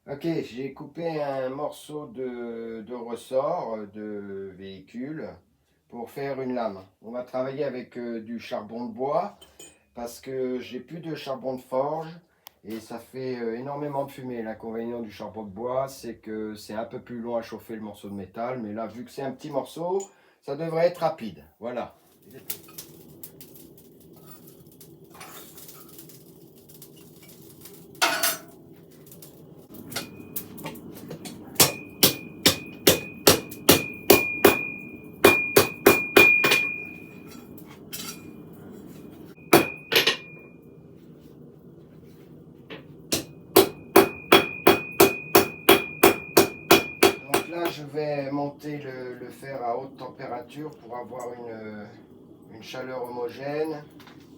Ok, j'ai coupé un morceau de ressort de véhicule pour faire une lame. On va travailler avec du charbon de bois parce que j'ai plus de charbon de forge et ça fait énormément de fumée. L'inconvénient du charbon de bois, c'est que c'est un peu plus long à chauffer le morceau de métal, mais là, vu que c'est un petit morceau, ça devrait être rapide. Voilà. Donc là, je vais monter le fer à haute température pour avoir une chaleur homogène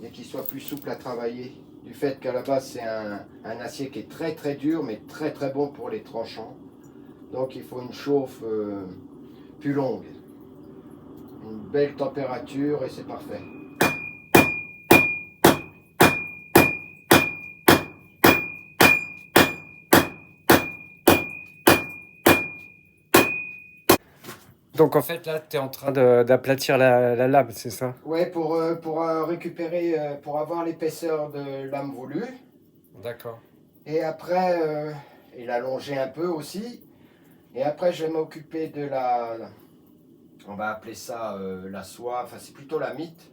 et qu'il soit plus souple à travailler. Du fait qu'à la base, c'est un acier qui est très très dur, mais très très bon pour les tranchants. Donc il faut une chauffe plus longue. Une belle température et c'est parfait. Donc en fait là, tu es en train d'aplatir la lame, c'est ça? Ouais, pour récupérer, pour avoir l'épaisseur de lame voulue. D'accord. Et après, et l'allonger un peu aussi. Et après, je vais m'occuper de on va appeler ça la soie, enfin c'est plutôt la mite,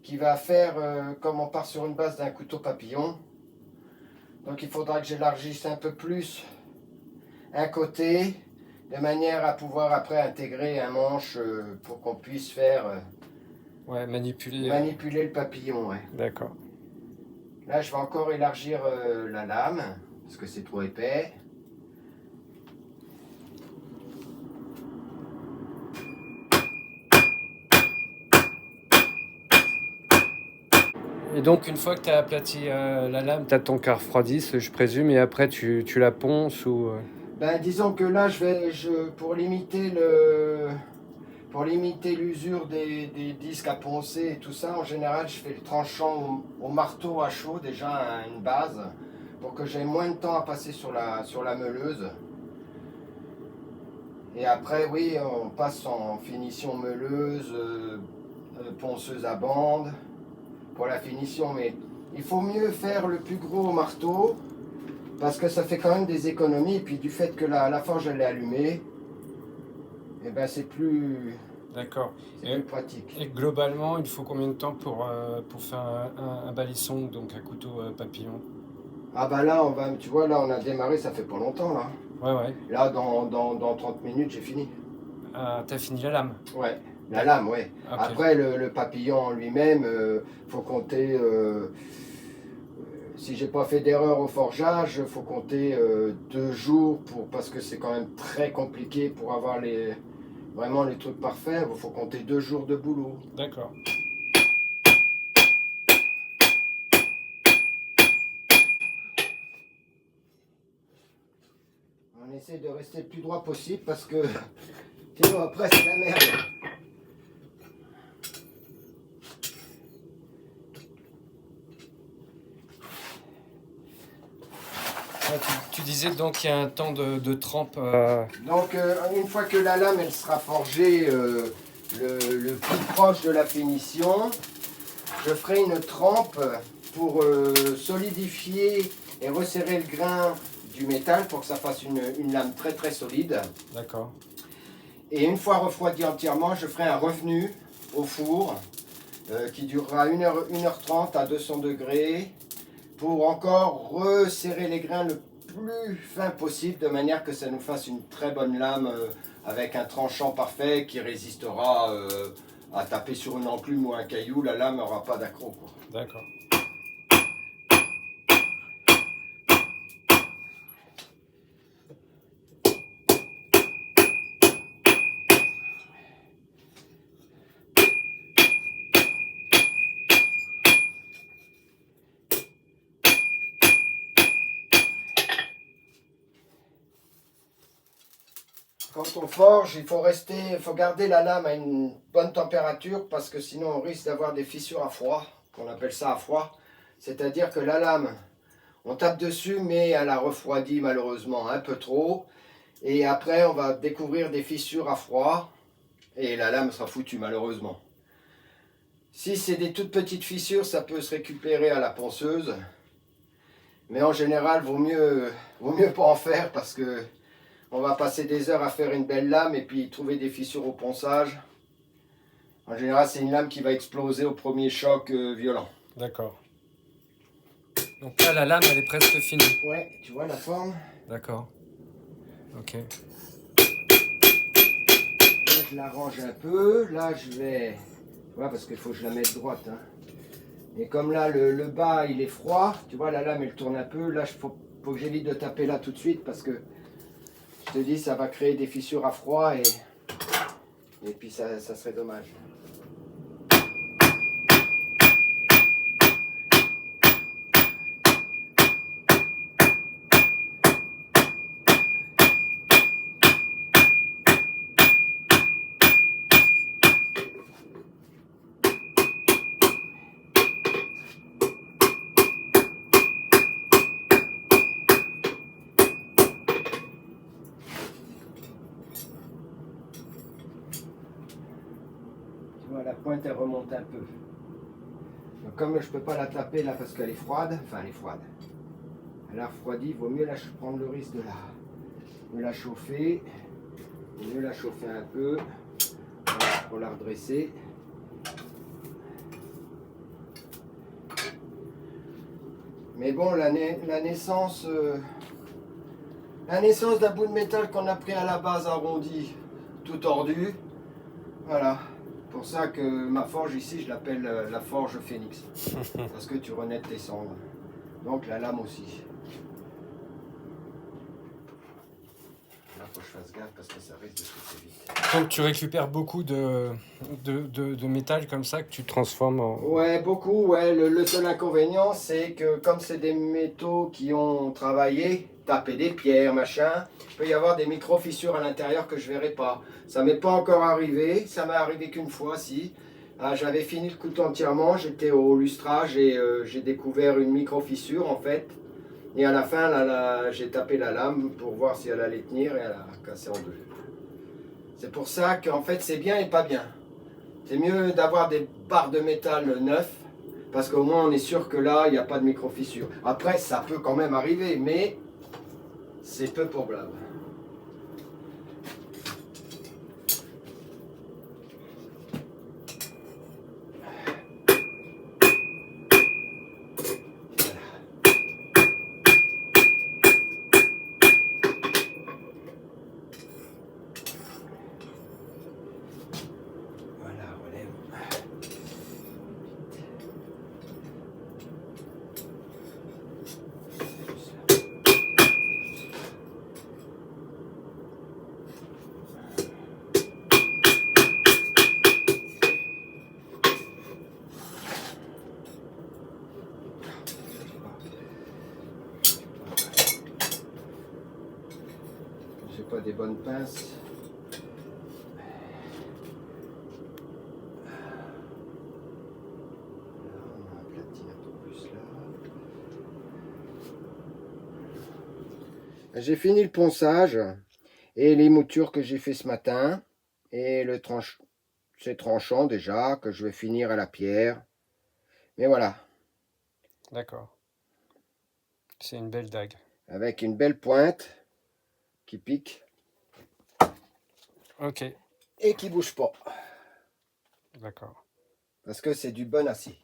qui va faire, comme on part sur une base d'un couteau papillon. Donc il faudra que j'élargisse un peu plus un côté, de manière à pouvoir après intégrer un manche pour qu'on puisse faire Ouais, manipuler. manipuler le papillon. Ouais. D'accord. Là, je vais encore élargir la lame, parce que c'est trop épais. Et donc une fois que tu as aplati la lame, tu as ton car refroidisse, je présume, et après tu la ponces ou... Ben, disons que là, pour limiter pour limiter l'usure des disques à poncer et tout ça, en général, je fais le tranchant au marteau à chaud, déjà à une base, pour que j'ai moins de temps à passer sur la meuleuse. Et après, oui, on passe en finition meuleuse, ponceuse à bande pour la finition. Mais il faut mieux faire le plus gros marteau parce que ça fait quand même des économies. Et puis du fait que la forge elle est allumée, et ben D'accord. c'est plus pratique. Et globalement, il faut combien de temps pour faire un balisson, donc un couteau papillon? Ah bah là, tu vois, là on a démarré, ça fait pas longtemps là. Ouais, ouais. Là, dans 30 minutes, j'ai fini. T'as fini la lame? Ouais, la D'accord. lame, ouais. Ok. Après, le papillon en lui-même, faut compter. Si j'ai pas fait d'erreur au forgeage, faut compter 2 jours parce que c'est quand même très compliqué pour avoir vraiment les trucs parfaits. Il faut compter 2 jours de boulot. D'accord. On essaie de rester le plus droit possible parce que sinon après c'est la merde. Ah, tu disais donc qu'il y a un temps de trempe. Donc une fois que la lame elle sera forgée le plus proche de la finition, je ferai une trempe pour solidifier et resserrer le grain du métal pour que ça fasse une lame très très solide. D'accord. Et une fois refroidi entièrement, je ferai un revenu au four qui durera 1h30 à 200 degrés pour encore resserrer les grains le plus fin possible de manière que ça nous fasse une très bonne lame avec un tranchant parfait qui résistera à taper sur une enclume ou un caillou. La lame n'aura pas d'accroc. D'accord. Quand on forge, il faut garder la lame à une bonne température parce que sinon on risque d'avoir des fissures à froid, qu'on appelle ça à froid. C'est-à-dire que la lame, On tape dessus, mais elle a refroidi malheureusement un peu trop. Et après, on va découvrir des fissures à froid. Et la lame sera foutue malheureusement. Si c'est des toutes petites fissures, ça peut se récupérer à la ponceuse. Mais en général, vaut mieux pas en faire parce que on va passer des heures à faire une belle lame et puis trouver des fissures au ponçage. En général, c'est une lame qui va exploser au premier choc violent. D'accord. Donc là, la lame, elle est presque finie. Ouais, tu vois la forme? D'accord. Ok. Là, je l'arrange un peu. Là, je vais... Tu vois, parce qu'il faut que je la mette droite. Hein. Et comme là, le bas, il est froid, tu vois, la lame, elle tourne un peu. Là, faut que j'évite de taper là tout de suite parce que, je te dis, ça va créer des fissures à froid et puis ça serait dommage. Tu vois, la pointe, elle remonte un peu. Donc, comme je ne peux pas la taper là parce qu'elle est froide, enfin elle est froide, elle a refroidi, il vaut mieux prendre le risque de la chauffer. Il vaut mieux la chauffer un peu pour la redresser. Mais bon, la naissance d'un bout de métal qu'on a pris à la base arrondi, tout tordu, voilà. Pour ça que ma forge ici, je l'appelle la forge phénix. Parce que tu renais tes cendres. Donc la lame aussi. Là, faut que je fasse gaffe parce que ça risque de se vite. Donc tu récupères beaucoup de métal comme ça que tu transformes en... Ouais, beaucoup, ouais. Le seul inconvénient, c'est que comme c'est des métaux qui ont travaillé, tapé des pierres, machin, il peut y avoir des micro-fissures à l'intérieur que je verrai pas. Ça m'est pas encore arrivé, ça m'est arrivé qu'une fois, si. Ah, j'avais fini le couteau entièrement, j'étais au lustrage et j'ai découvert une micro-fissure en fait. Et à la fin, là, j'ai tapé la lame pour voir si elle allait tenir et elle a cassé en deux. C'est pour ça qu'en fait, c'est bien et pas bien. C'est mieux d'avoir des barres de métal neufs, parce qu'au moins on est sûr que là, il n'y a pas de micro-fissure. Après, ça peut quand même arriver, mais c'est peu probable. Voilà, relève. J'ai pas des bonnes pinces. On va aplatir un peu plus là. J'ai fini le ponçage et les moutures que j'ai fait ce matin. Et c'est tranchant déjà, que je vais finir à la pierre. Mais voilà, D'accord. C'est une belle dague. avec une belle pointe qui pique Ok. et qui bouge pas. D'accord. Parce que c'est du bon acier.